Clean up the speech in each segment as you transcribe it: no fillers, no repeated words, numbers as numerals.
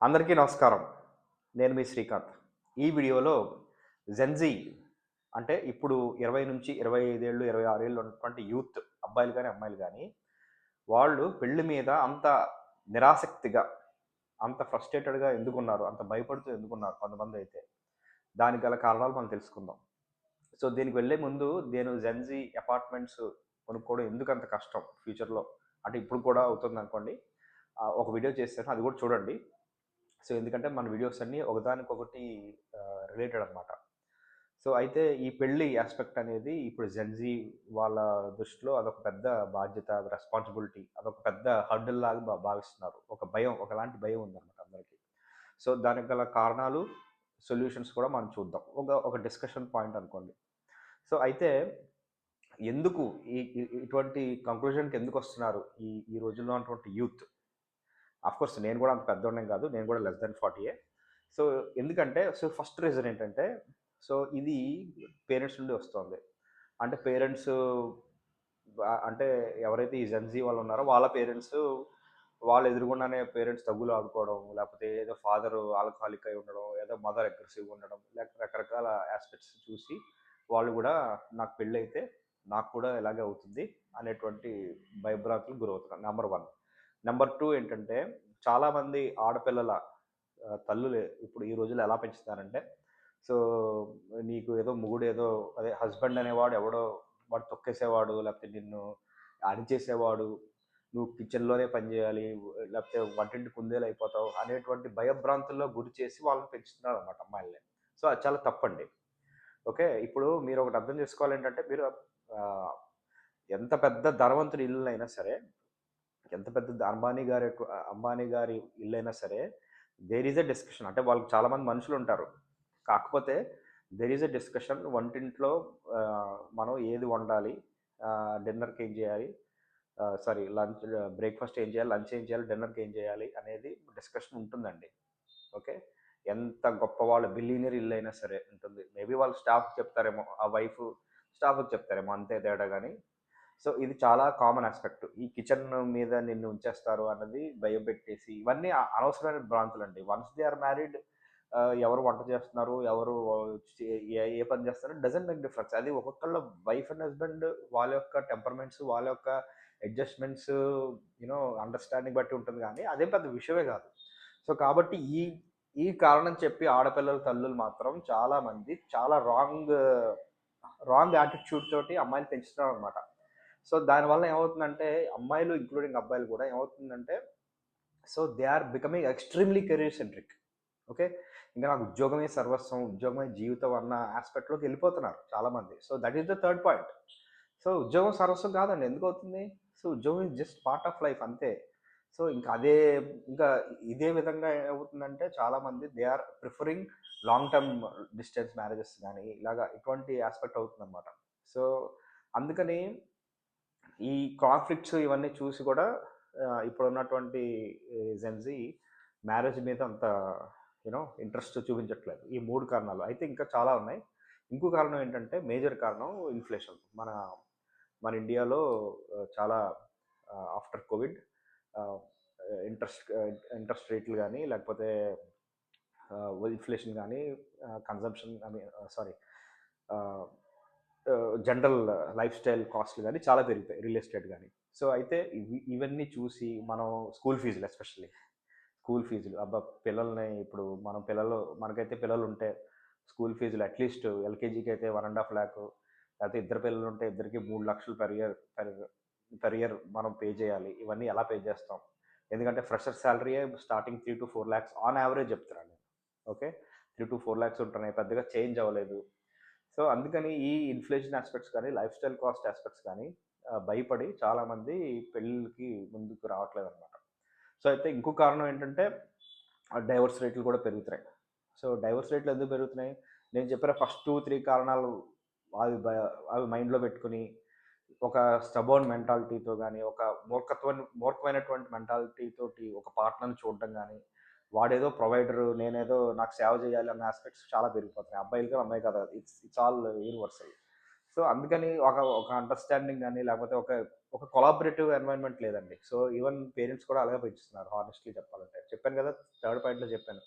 అందరికీ నమస్కారం. నేను మీ శ్రీకాంత్. ఈ వీడియోలో జెన్‌జీ అంటే ఇప్పుడు 20-25 ఏళ్ళు, 26 ఏళ్ళు ఉన్నటువంటి యూత్ అబ్బాయిలు గాని, అమ్మాయిలు గాని, వాళ్ళు పెళ్లి మీద అంత నిరాసక్తిగా, అంత ఫ్రస్ట్రేటెడ్‌గా ఎందుకున్నారు? అంత భయపడుతూ ఎందుకున్నారు కొంతమందైతే? దానికి గల కారణాలు మనం తెలుసుకుందాం. సో, దీనికి వెళ్ళే ముందు నేను జెన్‌జీ అపార్ట్మెంట్స్ కొనుక్కోవడం ఎందుకంత కష్టం ఫ్యూచర్‌లో? అంటే ఇప్పుడు కూడా అవుతుందనుకోండి. ఒక వీడియో చేశాను. అది కూడా చూడండి. సో, ఎందుకంటే మన వీడియోస్ అన్నీ ఒకదానికొకటి రిలేటెడ్ అనమాట. సో, అయితే ఈ పెళ్లి యాస్పెక్ట్ అనేది ఇప్పుడు జెన్‌జీ వాళ్ళ దృష్టిలో అదొక పెద్ద బాధ్యత, రెస్పాన్సిబిలిటీ అదొక పెద్ద హర్డిల్ లాగా భావిస్తున్నారు. ఒక భయం, ఒకలాంటి భయం ఉందన్నమాట అందరికి. సో, దానికి గల కారణాలు, సొల్యూషన్స్ కూడా మనం చూద్దాం. ఒక డిస్కషన్ పాయింట్ అనుకోండి. సో, అయితే ఎందుకు ఈ ఇ ఇటువంటి కంక్లూజన్‌కి ఎందుకొస్తున్నారు ఈ ఈ రోజుల్లో ఉన్నటువంటి యూత్? ఆఫ్‌కోర్స్ నేను గూడా అంత పెద్దోడినేం గాదు. నేను గూడా లెస్ థాన్ 40 సో, ఎందుకంటే ఫస్ట్ రీజన్ ఏంటంటే, ఇది పేరెంట్స్ నుండి వస్తోంది. అంటే పేరెంట్స్ అంటే ఎవరైతే ఈ జెన్‌జీ వాళ్ళున్నారో వాళ్ళ పేరెంట్స్ వాళ్ళ ఎదురుగుండానే పేరెంట్స్ తగులాడుకోవడం, లేపోతే ఏదో ఫాదరు ఆల్కహాలిక్ అయి ఉండడం, ఏదో మదర్ అగ్రెసివ్‌గా ఉండడం, రకరకాల యాస్పెక్ట్స్ చూసి వాళ్ళు గూడా నాకు పెళ్ళైతే నాకు కూడా ఇలాగే అవుతుంది అనేటువంటి భయభ్రాంతులకు గురవుతున్నారు. నంబర్ 1. నంబర్ 2 ఏంటంటే చాలామంది ఆడపిల్లల తల్లులు ఇప్పుడు ఈ రోజుల్లో ఎలా పెంచుతున్నారంటే, సో, నీకు ఏదో మొగుడేదో అదే హస్బెండ్ అనేవాడు ఎవడో వాడు తొక్కేసేవాడు, లేకపోతే నిన్ను అణిచేసేవాడు, నువ్వు కిచెన్‌లోనే పని జేయాలి, లేకపోతే వంటింటి కుందేలయిపోతావు అనేటువంటి భయభ్రాంతుల్లో గురి చేసి వాళ్ళని పెంచుతున్నారనమాట అమ్మాయిల్ని. సో, అది చాలా తప్పండి. ఓకే. ఇప్పుడు మీరొకటి అర్థం చేసుకోవాలేంటంటే, మీరు ఆహ్, ఎంత పెద్ద ధనవంతుడి ఇల్లునైనా సరే, ఎంత పెద్ద అంబానీ గారి ఇల్లైనా సరే, దేర్ ఈస్ ఎ డిస్కషన్. అంటే వాళ్ళకి చాలామంది మనుషులుంటారు. కాకపోతే దేర్ ఈస్ ఎ డిస్కషన్ వంటింట్లో మనం ఏది వండాలి? డిన్నర్‌కి ఏం చేయాలి? సారీ లంచ్ బ్రేక్‌ఫాస్ట్ ఏం చేయాలి? లంచ్ ఏం చేయాలి? డిన్నర్‌కి ఏం చేయాలి? అనేది డిస్కషన్ ఉంటుందండి. ఓకే. ఎంత గొప్పవాళ్ళు బిలియనీర్ ఇల్లైనా సరే ఉంటుంది. మేబీ వాళ్ళు స్టాఫ్‌కి చెప్తారేమో. ఆ వైఫు స్టాఫ్‌కి చెప్తారేమో అంతే తేడా గాని సో, ఇది చాలా కామన్ యాస్పెక్ట్. ఈ కిచెన్ మీద నిన్ను ఉంచేస్తారు అన్నది భయపెట్టేసి, ఇవన్నీ అనవసరమైన భ్రాంతులండి. వన్స్ దే ఆర్ మ్యారీడ్ ఎవరు వంట చేస్తున్నారు, ఎవరు చే ఏ ఏ పని చేస్తున్నారు డజంట్ మేక్ డిఫరెన్స్. అది ఒక్కొక్కళ్ళ వైఫ్ అండ్ హస్బెండ్ వాళ్ళ యొక్క టెంపర్‌మెంట్స్, వాళ్ళ యొక్క అడ్జస్ట్‌మెంట్స్ అండర్‌స్టాండింగ్ బట్టి ఉంటుంది గానీ, అదేం పెద్ద విషయమే కాదు. సో, కాబట్టి ఈ కారణం చెప్పి ఆడపిల్లల తల్లులు మాత్రం చాలామంది చాలా రాంగ్ యాటిట్యూడ్ తోటి అమ్మాయిని పెంచుతున్నారనమాట. సో, దానివల్ల ఏమవుతుందంటే, అమ్మాయిలు ఇంక్లూడింగ్ అబ్బాయిలు కూడా ఏమవుతుందంటే, so, they are becoming extremely career centric. Okay. ఇంక నాకు ఉద్యోగమే సర్వస్వం, ఉద్యోగమే జీవితం అన్న యాస్పెక్ట్‌లోకెళ్ళిపోతున్నారు చాలామంది. So, that is the third point. So, ఉద్యోగం సర్వస్వం కాదండి. ఎందుకవుతుంది? సో, ఉద్యోగం is just part of life అంతే. సో, ఇంకా ఇదే విధంగా ఏమవుతుందంటే చాలామంది they are preferring long term distance marriages గాని, ఇలాగ ఇటువంటి యాస్పెక్ట్ అవుతుందనమాట. సో, అందుకని ఈ కాన్ఫ్లిక్ట్స్ ఇవన్నీ చూసి కూడా ఇప్పుడున్నటువంటి జెన్‌జీ మ్యారేజ్ మీద అంత ఇంట్రెస్ట్ చూపించట్లేదు. ఈ 3 కారణాలు. అయితే ఇంకా చాలా ఉన్నాయి. ఇంకో కారణం ఏంటంటే మేజర్ కారణం ఇన్‌ఫ్లేషన్. మన ఇండియాలో చాలా ఆఫ్టర్ కోవిడ్ ఆహ్, ఇంట్రెస్ట్ ఇంట్రెస్ట్ రేట్లు గాని లేకపోతే ఇన్‌ఫ్లేషన్ గాని కన్జంప్షన్ ఐ మీన్ సారీ ఆహ్, జనరల్ లైఫ్ స్టైల్ కాస్ట్‌లు గాని చాలా పెరిగిపోయాయి. రియల్ ఎస్టేట్ గాని. సో, అయితే ఇవన్నీ చూసి మనం స్కూల్ ఫీజులు ఎస్పెషల్లీ స్కూల్ ఫీజులు అబ్బా! పిల్లల్ని ఇప్పుడు మనకైతే పిల్లలుంటే స్కూల్ ఫీజులు అట్‌లీస్ట్ ఎల్‌కేజీకి అయితే 1,50,000 లేకపోతే ఇద్దరు పిల్లలుంటే ఇద్దరికి 3,00,000 పర్ ఇయర్ మనం పే చేయాలి. ఇవన్నీ ఎలా పే చేస్తాం? ఎందుకంటే ఫ్రెషర్ సాలరీయే స్టార్టింగ్ 3-4 లాక్స్ ఆన్ యావరేజ్ చెప్తున్నాను నేను. ఓకే. 3-4 లాక్స్ ఉంటున్నాయి. పెద్దగా చేంజ్ అవ్వలేదు. సో, అందుకని ఈ ఇన్‌ఫ్లేషన్ యాస్పెక్ట్స్ కానీ, లైఫ్ స్టైల్ కాస్ట్ యాస్పెక్ట్స్ కానీ భయపడి చాలామంది పెళ్ళిళ్ళకి ముందుకు రావట్లేదనమాట. సో, అయితే ఇంకో కారణం ఏంటంటే డైవోర్స్ రేట్లు కూడా పెరుగుతున్నాయి. సో, డైవోర్స్ రేట్లు ఎందుకు పెరుగుతున్నాయి? నేను చెప్పిన ఫస్ట్ 2, 3 కారణాలు అవి బ అవి మైండ్‌లో పెట్టుకొని ఒక స్టబర్న్ మెంటాలిటీతో గాని, ఒక మూర్ఖమైనటువంటి మెంటాలిటీ తోటి ఒక పార్ట్నర్‌ని చూడడం గాని, వాడేదో ప్రొవైడరు, నాకు సేవ చేయాలి అన్న యాస్పెక్ట్స్ చాలా పెరిగిపోతున్నాయి. అబ్బాయిలు కాదు, అమ్మాయి కాదు. It's it's all universal. So అందుకని ఒక ఒక అండర్‌స్టాండింగ్ గాని, లేకపోతే ఒక ఒక కొలాబరేటివ్ ఎన్వైర్న్‌మెంట్ లేదండి. సో ఈవెన్ పేరెంట్స్ కూడా అలాగే పెంచుతున్నారు హానెస్ట్‌లీ చెప్పాలంటే. చెప్పాను కదా! థర్డ్ పాయింట్‌లో చెప్పాను.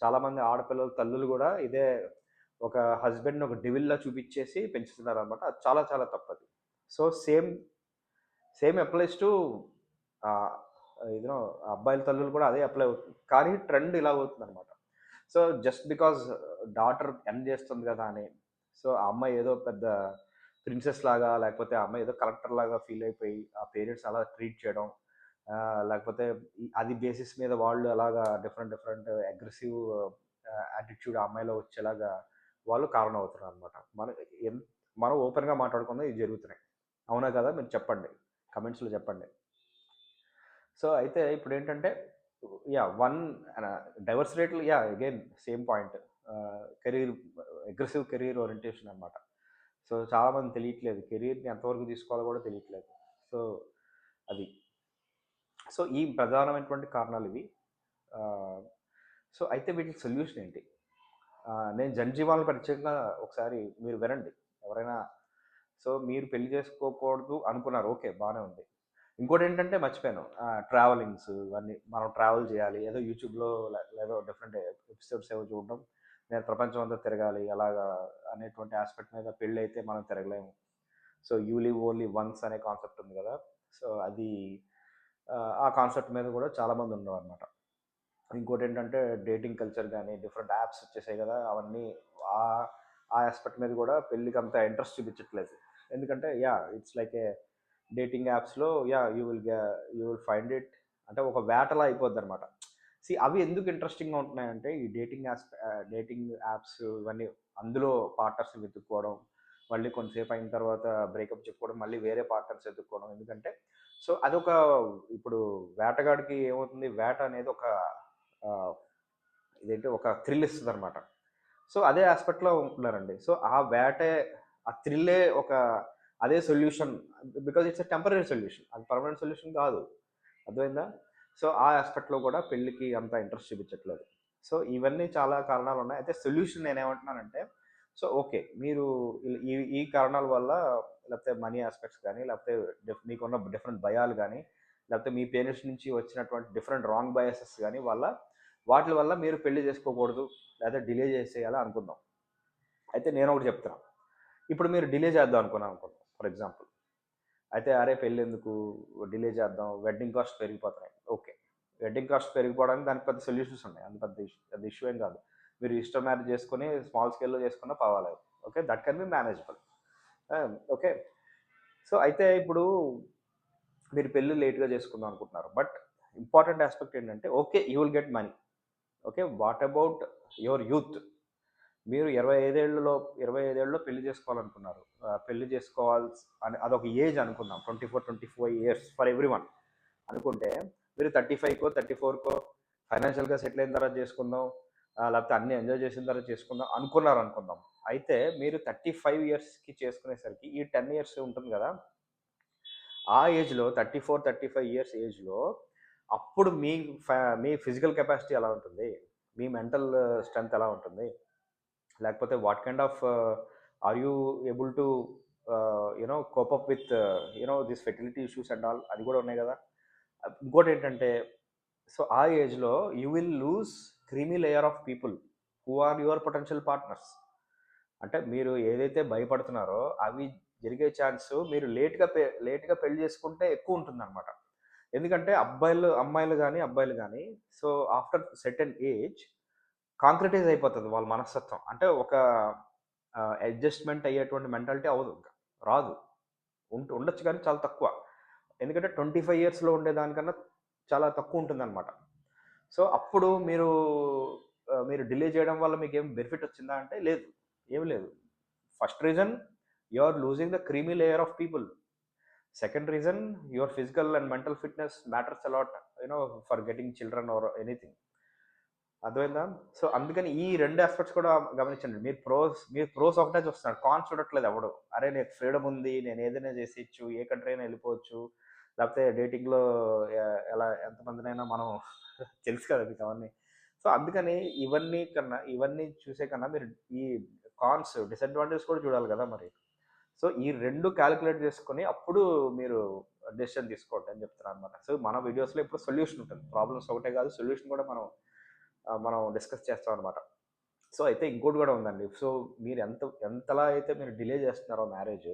చాలామంది ఆడపిల్లలు తల్లులు గూడా ఇదే ఒక హస్బెండ్‌ని ఒక డెవిల్‌లా చూపిచ్చేసి పెంచుతున్నారనమాట. అది చాలా చాలా తప్పది. సో సేమ్ అప్లైస్ టు ఆహ్, యూనో అబ్బాయిల తల్లులు కూడా అదే అప్లై అవుతుంది. కానీ ట్రెండ్ ఇలా అవుతుందనమాట. So just because daughter earn చేస్తుంది కదా అని, సో ఆ అమ్మాయి ఏదో పెద్ద ప్రిన్సెస్ లాగా, లేకపోతే ఆ అమ్మాయి ఏదో కలెక్టర్ లాగా ఫీల్ అయిపోయి ఆ పేరెంట్స్ అలా ట్రీట్ చేయడం, లేకపోతే అది బేసిస్ మీద వాళ్ళు అలాగా డిఫరెంట్ డిఫరెంట్ అగ్రెసివ్ యాటిట్యూడ్ ఆ అమ్మాయిలో వచ్చేలాగా వాళ్ళు కారణం అవుతున్నారు అనమాట. మనం ఓపెన్గా మాట్లాడుకుందాం, ఇవి జరుగుతున్నాయి. అవునా కదా? మీరు చెప్పండి, కమెంట్స్లో చెప్పండి. సో అయితే ఇప్పుడేంటంటే వన్ డైవర్స్ రేట్లు again same point. Career aggressive career orientation అనమాట. సో చాలామంది తెలియట్లేదు. కెరీర్‌ని ఎంతవరకు తీసుకోవాలో కూడా తెలియట్లేదు. సో అది. సో ఈ ప్రధానమైనటువంటి కారణాలివి. ఆహ్, సో అయితే వీటికి సొల్యూషన్ ఏంటి? నేను జనజీవాలను ప్రత్యేకంగా ఒకసారి మీరు వినండి. ఎవరైనా సో మీరు పెళ్లి చేసుకోకూడదు అనుకున్నారు. ఓకే. బానే ఉంది. ఇంకోటేంటంటే మర్చిపోయాను. ట్రావెలింగ్స్ ఇవన్నీ. మనం ట్రావెల్ చేయాలి. ఏదో యూట్యూబ్‌లో ఏదో డిఫరెంట్ ఎపిసోడ్స్ ఏవో చూడడం. నేను ప్రపంచం అంతా తిరగాలి అలాగా అనేటువంటి యాస్పెక్ట్ మీద పెళ్ళైతే మనం తిరగలేము. So you live only once అనే కాన్సెప్ట్ ఉంది కదా! సో అది ఆ కాన్సెప్ట్ మీద కూడా చాలామంది ఉన్నారనమాట. ఇంకోటేంటంటే డేటింగ్ కల్చర్ గానీ, డిఫరెంట్ యాప్స్ వచ్చేసాయి గదా! అవన్నీ ఆహ్, ఆ యాస్పెక్ట్ మీద గూడా పెళ్ళికంత ఇంట్రెస్ట్ చూపించట్లేదు. ఎందుకంటే ఇట్స్ లైక్ ఏ డేటింగ్ యాప్స్‌లో యూ విల్ ఫైండ్ ఇట్ అంటే ఒక వేటలా అయిపోద్దనమాట. అవి ఎందుకు ఇంట్రెస్టింగ్‌గా ఉంటున్నాయంటే ఈ డేటింగ్ యాప్స్ ఇవన్నీ అందులో పార్ట్నర్స్ వెతుక్కోవడం, మళ్ళీ కొంతసేపు అయిన తర్వాత బ్రేకప్ చెప్పుకోవడం, మళ్ళీ వేరే పార్ట్నర్స్ వెతుక్కోవడం. ఎందుకంటే సో అదొక ఇప్పుడు వేటగాడికి ఏమవుతుంది, వేట అనేది ఒక ఆహ్, ఇదేంటి ఒక థ్రిల్ ఇస్తదనమాట. సో అదే యాస్పెక్ట్‌లో ఉంటున్నారండి. సో ఆ వేటే, ఆ థ్రిల్లే ఒక అదే solution. Because it's a temporary solution. అది పర్మనెంట్ సొల్యూషన్ కాదు. అర్థమైందా? సో ఆ యాస్పెక్ట్‌లో కూడా పెళ్ళికి అంత ఇంట్రెస్ట్ చూపించట్లేదు. సో ఇవన్నీ చాలా కారణాలున్నాయి. అయితే సొల్యూషన్ నేనేమంటున్నానంటే, సో ఓకే. మీరు ఈ ఈ కారణాల వల్ల లేకపోతే మనీ యాస్పెక్ట్స్ గానీ, లేకపోతే మీకున్న డిఫరెంట్ భయాలు గానీ, లేకపోతే మీ పేరెంట్స్ నుంచి వచ్చినటువంటి డిఫరెంట్ రాంగ్ బయాసెస్ గానీ వాటిల వల్ల మీరు పెళ్లి చేసుకోకూడదు, లేదా డిలే చేసేయాలి అనుకుందాం. అయితే నేనొకటి చెప్తున్నా. ఇప్పుడు మీరు డిలే చేద్దాం అనుకున్నాం ఫర్ ఎగ్జాంపుల్. అయితే అరే పెళ్ళెందుకు డిలే చేద్దాం, వెడ్డింగ్ కాస్ట్ పెరిగిపోతున్నాయి. ఓకే. వెడ్డింగ్ కాస్ట్ పెరిగిపోవడానికి దానికి పెద్ద సొల్యూషన్స్ ఉన్నాయి. అంత పెద్ద ఇష్యూ ఏం కాదు. మీరు రిజిస్టర్ మ్యారేజ్ చేసుకొని స్మాల్ స్కేల్‌లో చేసుకున్నా పర్వాలేదు. Okay. That can be manageable. Okay. So అయితే ఇప్పుడు మీరు పెళ్లి లేట్‌గా చేసుకుందాం అనుకుంటున్నారు. బట్ ఇంపార్టెంట్ యాస్పెక్ట్ ఏంటంటే okay. You will get money. Okay. What about your youth? మీరు 25 ఏళ్లలో పెళ్లి చేసుకోవాలనుకున్నారు. పెళ్లి చేసుకోవాల్సి అని అదొక ఏజ్ అనుకుందాం. 24, 25 ఇయర్స్ ఫర్ ఎవ్రీవన్ అనుకుంటే, మీరు 35కో, 34కో ఫైనాన్షియల్‌గా సెటిల్ అయిన తర్వాత చేసుకుందాం. లేకపోతే అన్నీ ఎంజాయ్ చేసిన తర్వాత చేసుకుందాం అనుకున్నారనుకుందాం. అయితే మీరు 35 ఇయర్స్‌కి చేసుకునేసరికి ఈ 10 ఇయర్స్ ఉంటుంది గదా! ఆ ఏజ్‌లో 34, 35 ఇయర్స్ ఏజ్‌లో అప్పుడు మీ ఫిజికల్ కెపాసిటీ ఎలా ఉంటుంది? మీ మెంటల్ స్ట్రెంత్ ఎలా ఉంటుంది? లేకపోతే what kind of are you able to cope up with this fertility issues and all అది కూడా ఉన్నాయి కదా. ఇంకోటి ఏంటంటే సో ఆ ఏజ్లో you will lose creamy layer of people who are your potential partners. అంటే మీరు ఏదైతే భయపడుతున్నారో అవి జరిగే ఛాన్స్ మీరు లేట్గా పెళ్లి చేసుకుంటే ఎక్కువ ఉంటుందన్నమాట. ఎందుకంటే అమ్మాయిలు కానీ అబ్బాయిలు కానీ so after certain age concretise అయిపోతది వాళ్ళ మనస్తత్వం. అంటే ఒక అడ్జస్ట్‌మెంట్ అయ్యేటువంటి మెంటాలిటీ అవ్వదు ఇంక. రాదు. ఉండొచ్చు కానీ చాలా తక్కువ. ఎందుకంటే 25 ఇయర్స్‌లో ఉండేదానికన్నా చాలా తక్కువుంటుందనమాట. సో, అప్పుడు మీరు డిలే చేయడం వల్ల మీకేం బెనిఫిట్ వచ్చిందా అంటే లేదు. ఏమి లేదు. First reason you are losing the creamy layer of people. Second reason your physical and mental fitness matters a lot for getting children or anything. అర్థమైందా? సో, అందుకని ఈ 2 యాస్పెక్ట్స్ కూడా గమనించండి. మీరు ప్రోస్ ఒకటే చూస్తున్నారు. కాన్స్ చూడట్లేదు ఎవడు. అరే! నీకు ఫ్రీడమ్ ఉంది. నేను ఏదైనా చేసేయొచ్చు. ఏ కంట్రీ అయినా ఎళ్ళిపోవచ్చు. లేకపోతే డేటింగ్‌లో ఎలా ఎంతమందినైనా మనం తెలుసు కదా మీకు అవన్నీ. సో, అందుకని ఇవన్నీ చూసే కన్నా మీరు ఈ డిసడ్వాంటేజెస్ కూడా చూడాలి కదా మరి. సో ఈ 2 కాలిక్యులేట్ చేసుకొని అప్పుడు మీరు డెసిషన్ తీసుకోండి అని చెప్తున్నాను అనమాట. సో మన వీడియోస్‌లో ఇప్పుడు సొల్యూషన్ ఉంటుంది. ప్రాబ్లమ్స్ ఒకటే కాదు, సొల్యూషన్ కూడా మనం డిస్కస్ చేస్తాం అనమాట. సో అయితే ఇంకోటి కూడా ఉందండి. సో మీరు ఎంతలా అయితే మీరు డిలే చేస్తున్నారో మ్యారేజ్,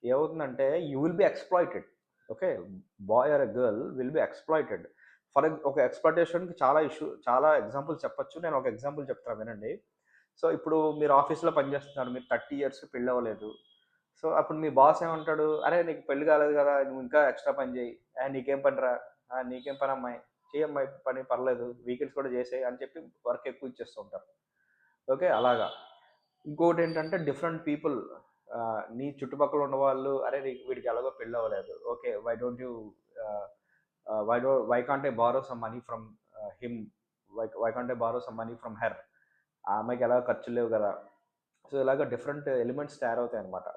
ఏమవుతుందంటే you will be exploited. Okay. Boy or a girl will be exploited. ఒక ఎక్స్‌ప్లాయిటేషన్‌కి చాలా ఎగ్జాంపుల్స్ చెప్పొచ్చు. నేను ఒక ఎగ్జాంపుల్ చెప్తాను వినండి. సో ఇప్పుడు మీరు ఆఫీస్‌లో పనిచేస్తున్నారు. మీరు 30 ఇయర్స్ పెళ్లవ్వలేదు. సో అప్పుడు మీ బాస్ ఏమంటాడు? "అరే! నీకు పెళ్లి కాలేదు కదా! నువ్వు ఇంకా ఎక్స్‌ట్రా పని చేయి. నీకేం పనిరా? నీకేం పనమ్మాయి? చెయ్యమ్మాయి పని పర్లేదు. వీకెండ్స్ కూడా చేసేయి" అని చెప్పి వర్క్ ఎక్కువ ఇచ్చేస్తూ ఉంటారు. ఓకే. అలాగా. ఇంకోటేంటంటే డిఫరెంట్ పీపుల్, నీ చుట్టుపక్కల ఉన్నవాళ్ళు, "అరే! వీడికి ఎలాగో పెళ్లవ్వలేదు. Okay. Why don't you ah, why can't I borrow some money from him? Why can't I borrow some money from her?" ఆ అమ్మాయికి ఎలాగో ఖర్చులు లేవు గదా! సో, ఇలాగ డిఫరెంట్ ఎలిమెంట్స్ తయారవుతాయనమాట.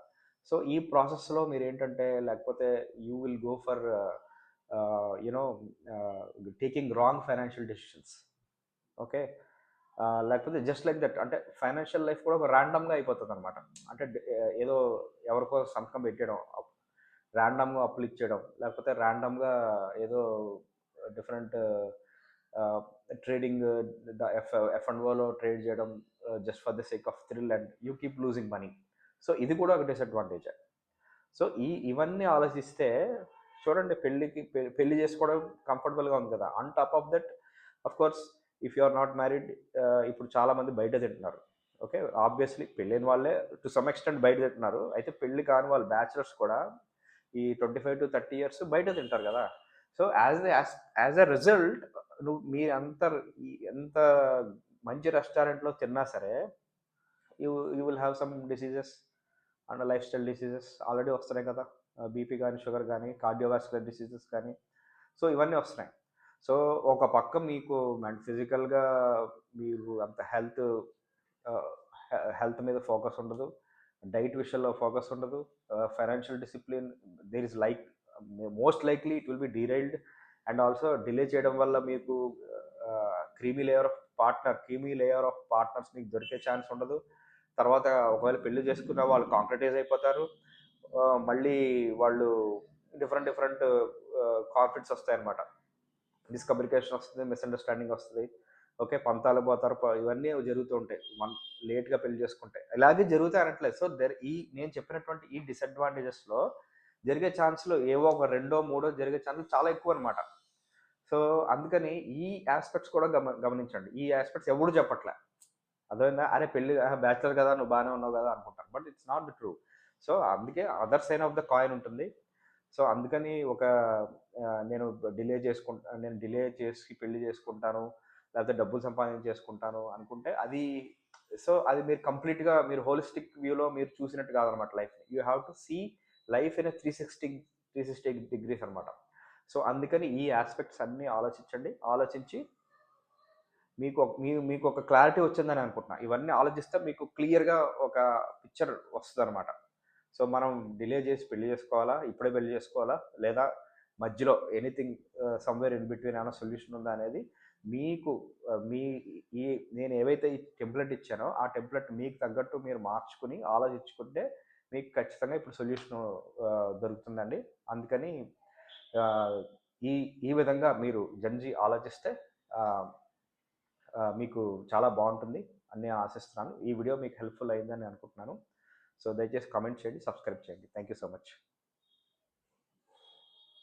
సో, ఈ ప్రాసెస్‌లో మీరేంటంటే లేకపోతే you will go for you know ah, taking wrong financial decisions. Okay. లేకపోతే జస్ట్ లైక్ దట్, అంటే ఫైనాన్షియల్ లైఫ్ కూడా ఒక ర్యాండమ్‌గా అయిపోతదనమాట. అంటే ఏదో ఎవరికో సంతకం పెట్టేయడం, ర్యాండమ్‌గా అప్పులిచ్చేయడం, లేకపోతే ర్యాండమ్‌గా ఏదో డిఫరెంట్ ఆహ్, trading, F and Ola trade చేయడం, just for the sake of thrill and you keep losing money. So, ఇది కూడా ఒక డిసడ్వాంటేజే. సో, ఇవన్నీ ఆలోచిస్తే చూడండి, పెళ్లి చేసుకోవడం కంఫర్టబుల్‌గా ఉంది కదా! On top of that of course if you are not married, ఇప్పుడు చాలామంది బయట తింటున్నారు. ఓకే. ఆబ్వియస్‌లీ పెళ్ళైన వాళ్ళే టు సమ్ ఎక్స్‌టెంట్ బయట తింటున్నారు. అయితే పెళ్లి కాని వాళ్ళు బ్యాచిలర్స్ కూడా ఈ 25-30 ఇయర్స్ బయట తింటారు కదా! సో, యాస్ ఎ రిజల్ట్ మీరంత ఎంత మంచి రెస్టారెంట్‌లో తిన్నా సరే you you will have some diseases and life style diseases already వస్తున్నాయి కదా! బీపీ గానీ, షుగర్ గానీ, కార్డియోవాస్కులర్ డిసీజెస్ కానీ, సో ఇవన్నీ వస్తున్నాయి. సో ఒక పక్క మీకు ఫిజికల్‌గా మీరు అంత ఆహ్, హెల్త్ మీద ఫోకస్ ఉండదు. డైట్ విషయంలో ఫోకస్ ఉండదు. Financial discipline there is like most likely it will be derailed. And also delay చేయడం వల్ల మీకు క్రీమీ లేయర్ ఆఫ్ పార్ట్నర్స్ మీకు దొరికే ఛాన్స్ ఉండదు. తర్వాత ఒకవేళ పెళ్లి చేసుకున్న వాళ్ళు కాంక్రిటైజ్ అయిపోతారు. మళ్ళీ వాళ్ళు డిఫరెంట్ డిఫరెంట్ కాన్ఫ్లిక్ట్స్ వస్తాయన్నమాట. మిస్‌కమ్యూనికేషన్ వస్తది. మిస్‌అండర్‌స్టాండింగ్ వస్తది. ఓకే. పంతాలు పోతారు. ఇవన్నీ జరుగుతూ ఉంటాయి. లేట్‌గా పెళ్లి చేసుకుంటే. ఇలాగే జరుగుతాయి అనట్లేదు. సో, నేను చెప్పినటువంటి ఈ డిసడ్వాంటేజెస్‌లో జరిగే ఛాన్స్‌లు ఏవో ఒక రెండో, మూడో జరిగే ఛాన్స్‌లు చాలా ఎక్కువనమాట. సో, అందుకని ఈ యాస్పెక్ట్స్ కూడా గమనించండి. ఈ యాస్పెక్ట్స్ ఎవడు చెప్పట్లే. అర్థమైందా? అరే పెళ్లి బ్యాచిలర్ కదా! నువ్వు బానే ఉన్నావు కదా! అనుకుంటారు. But it's not the true. So, అందుకే other side of the coin ఉంటుంది. సో, అందుకని నేను డిలే చేసి పెళ్లి చేసుకుంటాను, లేకపోతే డబ్బులు సంపాదించేసుకుంటాను అనుకుంటే అది మీరు కంప్లీట్‌గా మీరు హోలిస్టిక్ వ్యూలో మీరు చూసినట్టు కాదనమాట లైఫ్‌ని. You have to see life in a 360 degrees అనమాట. సో, అందుకని ఈ యాస్పెక్ట్స్ అన్నీ ఆలోచించండి. ఆలోచించి మీకొక క్లారిటీ వచ్చిందని అనుకుంటున్నా. ఇవన్నీ ఆలోచిస్తే మీకు క్లియర్‌గా ఒక పిక్చర్ వస్తదనమాట. సో, మనం డిలే చేసి పెళ్లి చేసుకోవాలా? ఇప్పుడే పెళ్లి చేసుకోవాలా? లేదా మధ్యలో ఎనీథింగ్ సమ్‌వేర్ ఇన్ బిట్వీన్ ఏమైనా సొల్యూషన్ ఉందా అనేది మీకు మీ ఈ నేను ఏవైతే ఈ టెంప్లెట్ ఇచ్చానో, ఆ టెంప్లెట్ మీకు తగ్గట్టు మీరు మార్చుకొని ఆలోచించుకుంటే మీకు ఖచ్చితంగా ఇప్పుడు సొల్యూషను దొరుకుతుందండి. అందుకని ఆహ్, ఈ ఈ విధంగా మీరు జెన్‌జీ ఆలోచిస్తే ఆహ్ మీకు చాలా బాగుంటుంది అని ఆశిస్తున్నాను. ఈ వీడియో మీకు హెల్ప్‌ఫుల్ అయిందని అనుకుంటున్నాను. సో, దయచేసి కామెంట్ చేయండి, సబ్స్క్రైబ్ చేయండి. Thank you so much.